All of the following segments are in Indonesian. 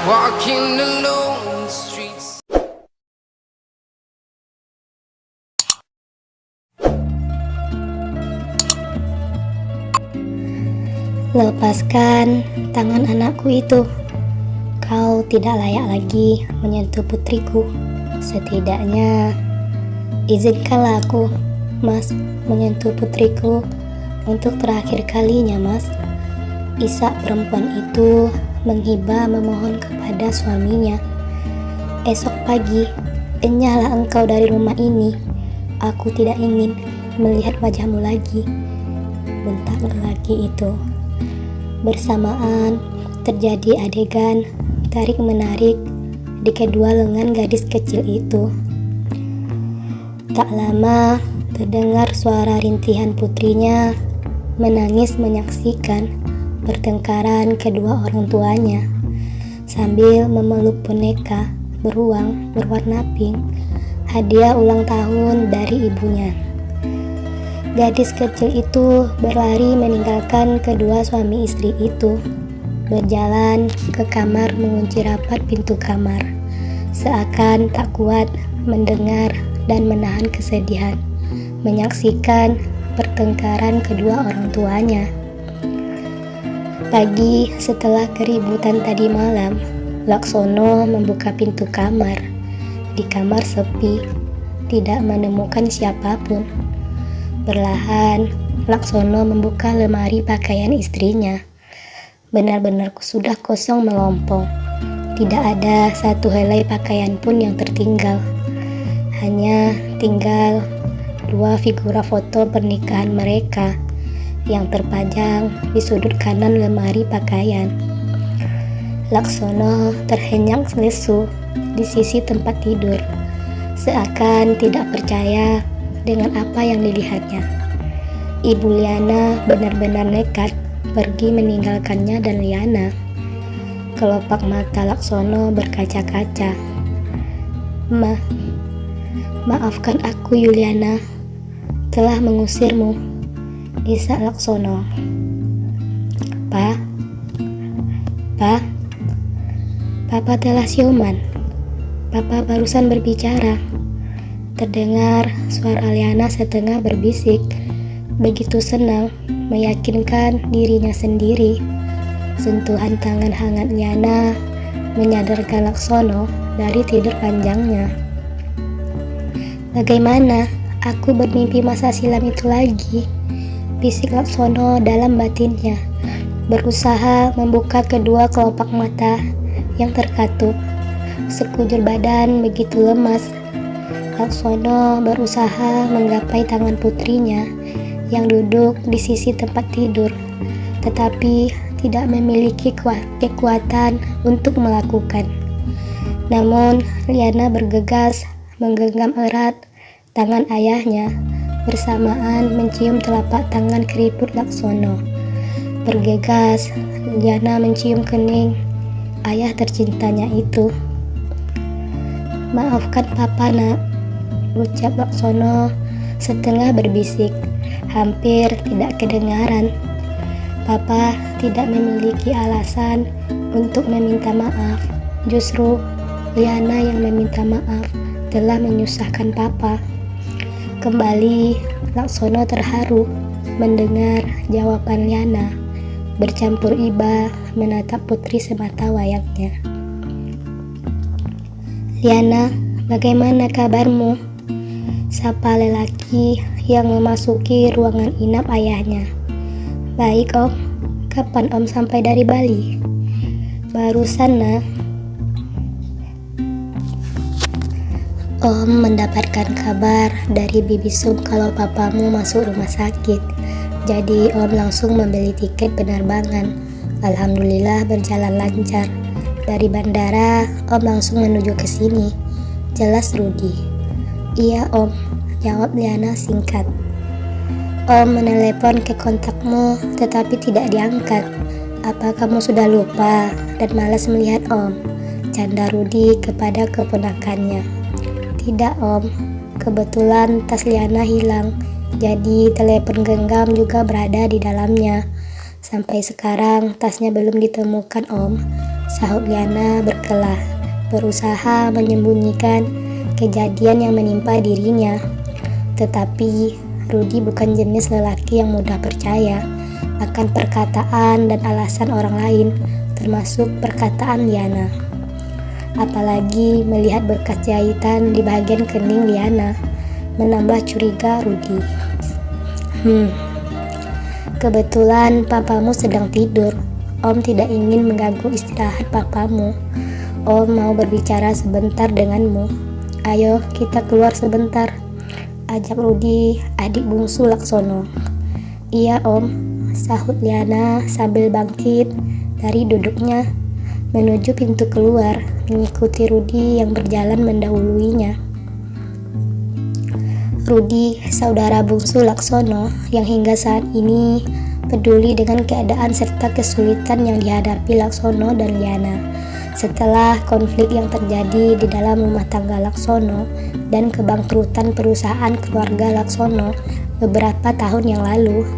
walking alone the streets. Lepaskan tangan anakku itu. Kau tidak layak lagi menyentuh putriku. Setidaknya izinkanlah aku, Mas, menyentuh putriku untuk terakhir kalinya, Mas. Isak perempuan itu menghibah memohon kepada suaminya. Esok pagi, enyahlah engkau dari rumah ini. Aku tidak ingin melihat wajahmu lagi, bentak lelaki itu. Bersamaan terjadi adegan tarik-menarik di kedua lengan gadis kecil itu. Tak lama terdengar suara rintihan putrinya menangis menyaksikan pertengkaran kedua orang tuanya sambil memeluk boneka beruang berwarna pink, hadiah ulang tahun dari ibunya. Gadis kecil itu berlari meninggalkan kedua suami istri itu, berjalan ke kamar mengunci rapat pintu kamar, seakan tak kuat mendengar dan menahan kesedihan, menyaksikan pertengkaran kedua orang tuanya. Pagi setelah keributan tadi malam, Laksono membuka pintu kamar. Di kamar sepi, tidak menemukan siapapun. Perlahan, Laksono membuka lemari pakaian istrinya. Benar-benar sudah kosong melompong. Tidak ada satu helai pakaian pun yang tertinggal. Hanya tinggal dua figura foto pernikahan mereka yang terpajang di sudut kanan lemari pakaian. Laksono terhenyak lesu di sisi tempat tidur, seakan tidak percaya dengan apa yang dilihatnya. Ibu Liana benar-benar nekat pergi meninggalkannya dan Liana. Kelopak mata Laksono berkaca-kaca. Maafkan aku Yuliana, telah mengusirmu, isak Laksono. Papa telah siuman. Papa barusan berbicara. Terdengar suara Liana setengah berbisik, begitu senang meyakinkan dirinya sendiri. Sentuhan tangan hangat Liana menyadarkan Laksono dari tidur panjangnya. Bagaimana aku bermimpi masa silam itu lagi? Bisik Laksono dalam batinnya, berusaha membuka kedua kelopak mata yang terkatup. Sekujur badan begitu lemas. Laksono berusaha menggapai tangan putrinya yang duduk di sisi tempat tidur, tetapi tidak memiliki kekuatan untuk melakukan. Namun, Liana bergegas menggenggam erat tangan ayahnya, bersamaan mencium telapak tangan keriput Laksono. Bergegas, Liana mencium kening ayah tercintanya itu. Maafkan papa nak, ucap Laksono setengah berbisik, hampir tidak kedengaran. Papa tidak memiliki alasan untuk meminta maaf. Justru Liana yang meminta maaf telah menyusahkan papa. Kembali Laksono terharu mendengar jawaban Liana, bercampur iba menatap putri semata wayangnya. Liana, bagaimana kabarmu? Sapa lelaki yang memasuki ruangan inap ayahnya. Baik om, kapan om sampai dari Bali? Barusan nak. Om mendapatkan kabar dari Bibi Sum kalau papamu masuk rumah sakit. Jadi om langsung membeli tiket penerbangan. Alhamdulillah berjalan lancar. Dari bandara, om langsung menuju ke sini. Jelas Rudi. Iya om, jawab Liana singkat. Om menelepon ke kontakmu tetapi tidak diangkat. Apa kamu sudah lupa dan malas melihat om? Canda Rudi kepada keponakannya. Tidak om, kebetulan tas Liana hilang. Jadi telepon genggam juga berada di dalamnya. Sampai sekarang tasnya belum ditemukan om. sahut Liana berkelah, berusaha menyembunyikan kejadian yang menimpa dirinya. Tetapi Rudi bukan jenis lelaki yang mudah percaya akan perkataan dan alasan orang lain, termasuk perkataan Liana. Apalagi melihat bekas jahitan di bagian kening Liana, menambah curiga Rudi. Kebetulan papamu sedang tidur. Om tidak ingin mengganggu istirahat papamu. Om mau berbicara sebentar denganmu. Ayo kita keluar sebentar, ajak Rudi, adik bungsu Laksono. Iya om, sahut Liana sambil bangkit dari duduknya menuju pintu keluar, mengikuti Rudi yang berjalan mendahuluinya. Rudi, saudara bungsu Laksono yang hingga saat ini peduli dengan keadaan serta kesulitan yang dihadapi Laksono dan Liana setelah konflik yang terjadi di dalam rumah tangga Laksono dan kebangkrutan perusahaan keluarga Laksono beberapa tahun yang lalu.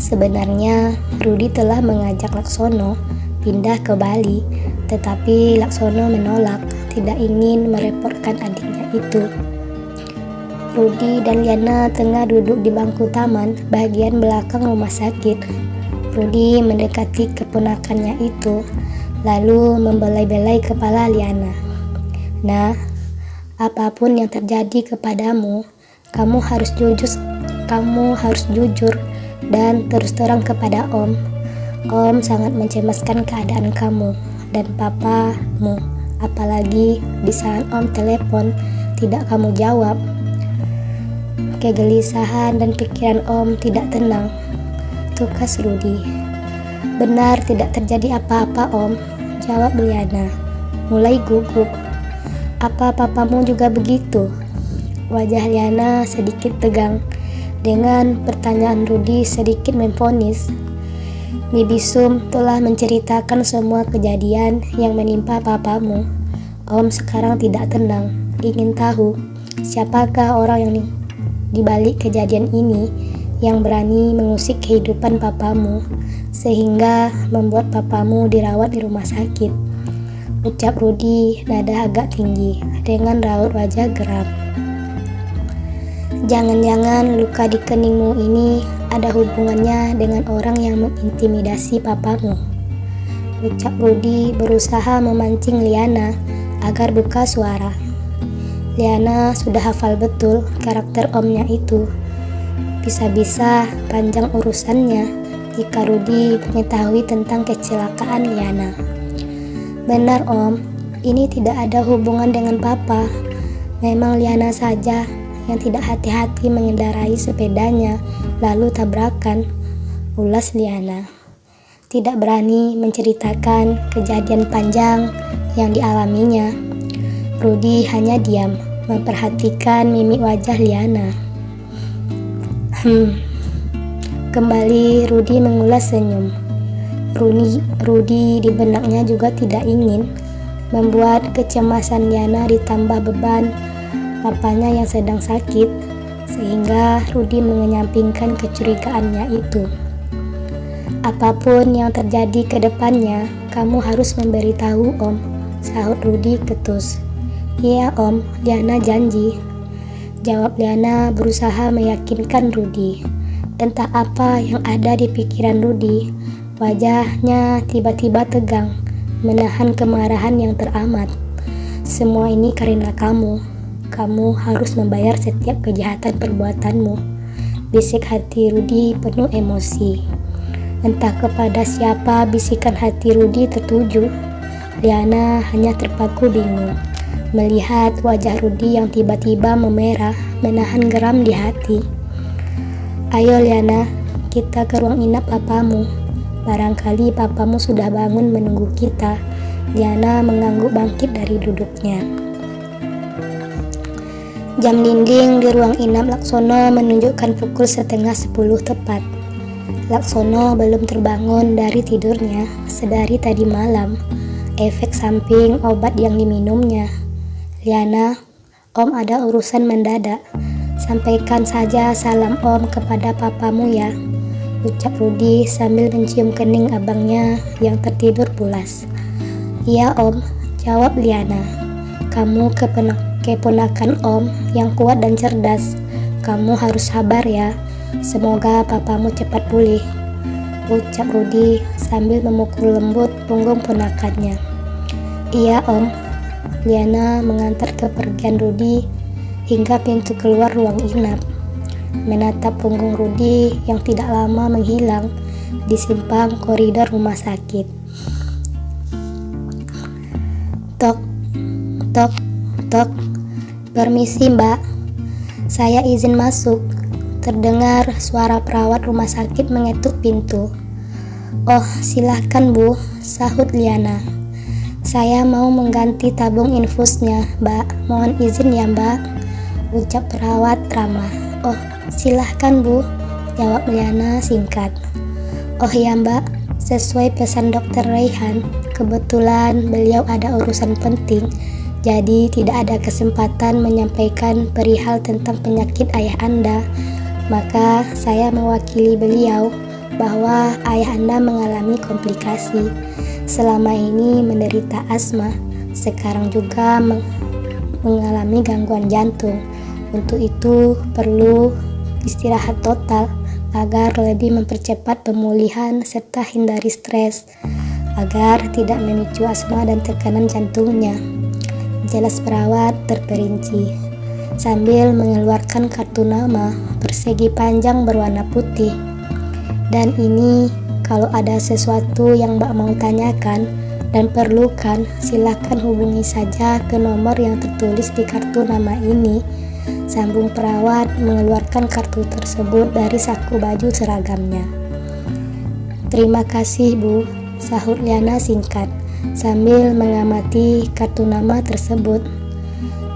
Sebenarnya Rudi telah mengajak Laksono pindah ke Bali, tetapi Laksono menolak, tidak ingin merepotkan adiknya itu. Rudi dan Liana tengah duduk di bangku taman bagian belakang rumah sakit. Rudi mendekati keponakannya itu, lalu membelai-belai kepala Liana. Nah, apapun yang terjadi kepadamu, kamu harus jujur dan terus terang kepada Om. Om sangat mencemaskan keadaan kamu dan papamu, apalagi di saat Om telepon tidak kamu jawab. Kegelisahan dan pikiran Om tidak tenang, tukas Rudi. Benar tidak terjadi apa-apa Om, jawab Liana, mulai gugup. Apa papamu juga begitu? Wajah Liana sedikit tegang. Dengan pertanyaan Rudi sedikit memvonis. Bibi Sum telah menceritakan semua kejadian yang menimpa papamu. Om sekarang tidak tenang, ingin tahu siapakah orang yang di balik kejadian ini yang berani mengusik kehidupan papamu sehingga membuat papamu dirawat di rumah sakit, ucap Rudi nada agak tinggi dengan raut wajah geram. Jangan-jangan luka di keningmu ini ada hubungannya dengan orang yang mengintimidasi papamu, ucap Rudi berusaha memancing Liana agar buka suara. Liana sudah hafal betul karakter omnya itu. Bisa-bisa panjang urusannya jika Rudi mengetahui tentang kecelakaan Liana. Benar om, ini tidak ada hubungan dengan papa. Memang Liana saja yang tidak hati-hati mengendarai sepedanya lalu tabrakan, ulas Liana. Tidak berani menceritakan kejadian panjang yang dialaminya. Rudi hanya diam, memperhatikan mimik wajah Liana. Kembali Rudi mengulas senyum. Rudi di benaknya juga tidak ingin membuat kecemasan Liana ditambah beban papanya yang sedang sakit, sehingga Rudi mengenyampingkan kecurigaannya itu. Apapun yang terjadi ke depannya, kamu harus memberitahu om, sahut Rudi ketus. Iya om, Liana janji, jawab Liana berusaha meyakinkan Rudi. Entah apa yang ada di pikiran Rudi, wajahnya tiba-tiba tegang, menahan kemarahan yang teramat. Semua ini karena kamu harus membayar setiap kejahatan perbuatanmu, bisik hati Rudi penuh emosi. Entah kepada siapa bisikan hati Rudi tertuju, Liana hanya terpaku bingung melihat wajah Rudi yang tiba-tiba memerah, menahan geram di hati. Ayo Liana, kita ke ruang inap papamu. Barangkali papamu sudah bangun menunggu kita. Liana mengangguk bangkit dari duduknya. Jam dinding di ruang inap Laksono menunjukkan pukul 9:30 tepat. Laksono belum terbangun dari tidurnya sedari tadi malam, efek samping obat yang diminumnya. Liana, om ada urusan mendadak. Sampaikan saja salam om kepada papamu ya, ucap Rudi sambil mencium kening abangnya yang tertidur pulas. Iya om, jawab Liana. Kamu keponakan om yang kuat dan cerdas. Kamu harus sabar ya. Semoga papamu cepat pulih, ucap Rudi sambil memukul lembut punggung ponakannya. Iya om. Liana mengantar kepergian Rudi hingga pintu keluar ruang inap, menatap punggung Rudi yang tidak lama menghilang di simpang koridor rumah sakit. Tok, tok, tok. Permisi mbak, saya izin masuk. Terdengar suara perawat rumah sakit mengetuk pintu. Oh, silahkan bu, sahut Liana. Saya mau mengganti tabung infusnya, mbak. Mohon izin ya mbak, ucap perawat ramah. Oh, silahkan bu, jawab Liana singkat. Oh ya mbak, sesuai pesan dokter Raihan, kebetulan beliau ada urusan penting, jadi tidak ada kesempatan menyampaikan perihal tentang penyakit ayah Anda. Maka saya mewakili beliau bahwa ayah Anda mengalami komplikasi. Selama ini menderita asma, sekarang juga mengalami gangguan jantung. Untuk itu perlu istirahat total agar lebih mempercepat pemulihan serta hindari stres agar tidak memicu asma dan tekanan jantungnya. Jelas perawat terperinci sambil mengeluarkan kartu nama persegi panjang berwarna putih. Dan ini kalau ada sesuatu yang mbak mau tanyakan dan perlukan, silakan hubungi saja ke nomor yang tertulis di kartu nama ini. Sambung perawat mengeluarkan kartu tersebut dari saku baju seragamnya. Terima kasih bu, sahut Liana singkat sambil mengamati kartu nama tersebut.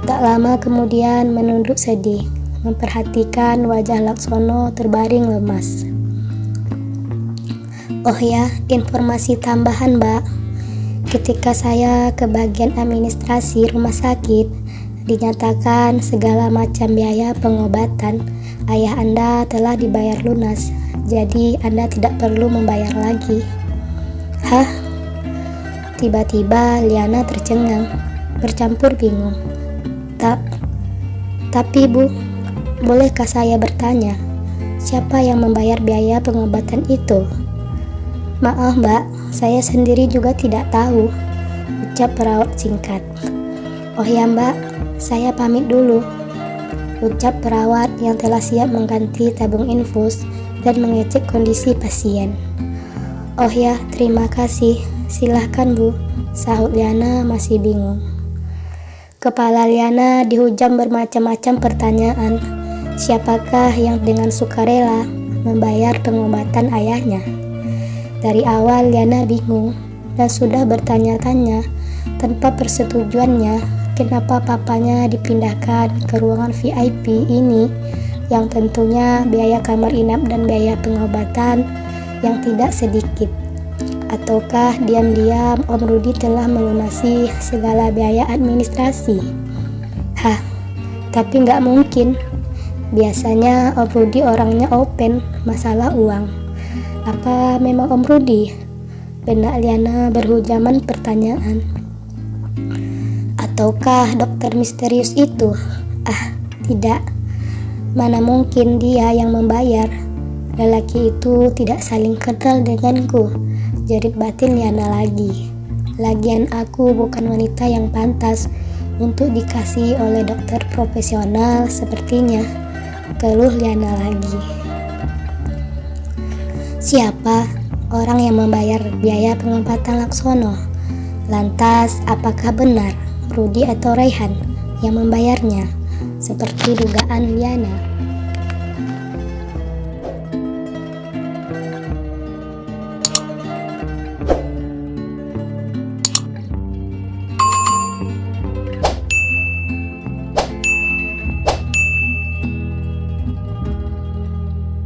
Tak lama kemudian menunduk sedih, memperhatikan wajah Laksono terbaring lemas. Oh ya, informasi tambahan mbak. Ketika saya ke bagian administrasi rumah sakit, dinyatakan segala macam biaya pengobatan ayah Anda telah dibayar lunas, jadi Anda tidak perlu membayar lagi. Hah? Tiba-tiba Liana tercengang, bercampur bingung. Tapi bu, bolehkah saya bertanya, siapa yang membayar biaya pengobatan itu? Maaf mbak, saya sendiri juga tidak tahu, ucap perawat singkat. Oh ya mbak, saya pamit dulu, ucap perawat yang telah siap mengganti tabung infus dan mengecek kondisi pasien. Oh ya, terima kasih, silahkan bu, sahut Liana masih bingung. Kepala Liana dihujam bermacam-macam pertanyaan. Siapakah yang dengan sukarela membayar pengobatan ayahnya? Dari awal Liana bingung dan sudah bertanya-tanya tanpa persetujuannya kenapa papanya dipindahkan ke ruangan VIP ini yang tentunya biaya kamar inap dan biaya pengobatan yang tidak sedikit. Ataukah diam-diam Om Rudi telah melunasi segala biaya administrasi? Hah, tapi nggak mungkin. Biasanya Om Rudi orangnya open masalah uang. Apa memang Om Rudi? Benak Liana berhujaman pertanyaan. Ataukah dokter misterius itu? Ah, tidak. Mana mungkin dia yang membayar. Lelaki itu tidak saling kenal denganku, jerit batin Liana lagi. Lagian aku bukan wanita yang pantas untuk dikasih oleh dokter profesional sepertinya, keluh Liana lagi. Siapa orang yang membayar biaya pengobatan Laksono? Lantas apakah benar Rudi atau Raihan yang membayarnya? Seperti dugaan Liana.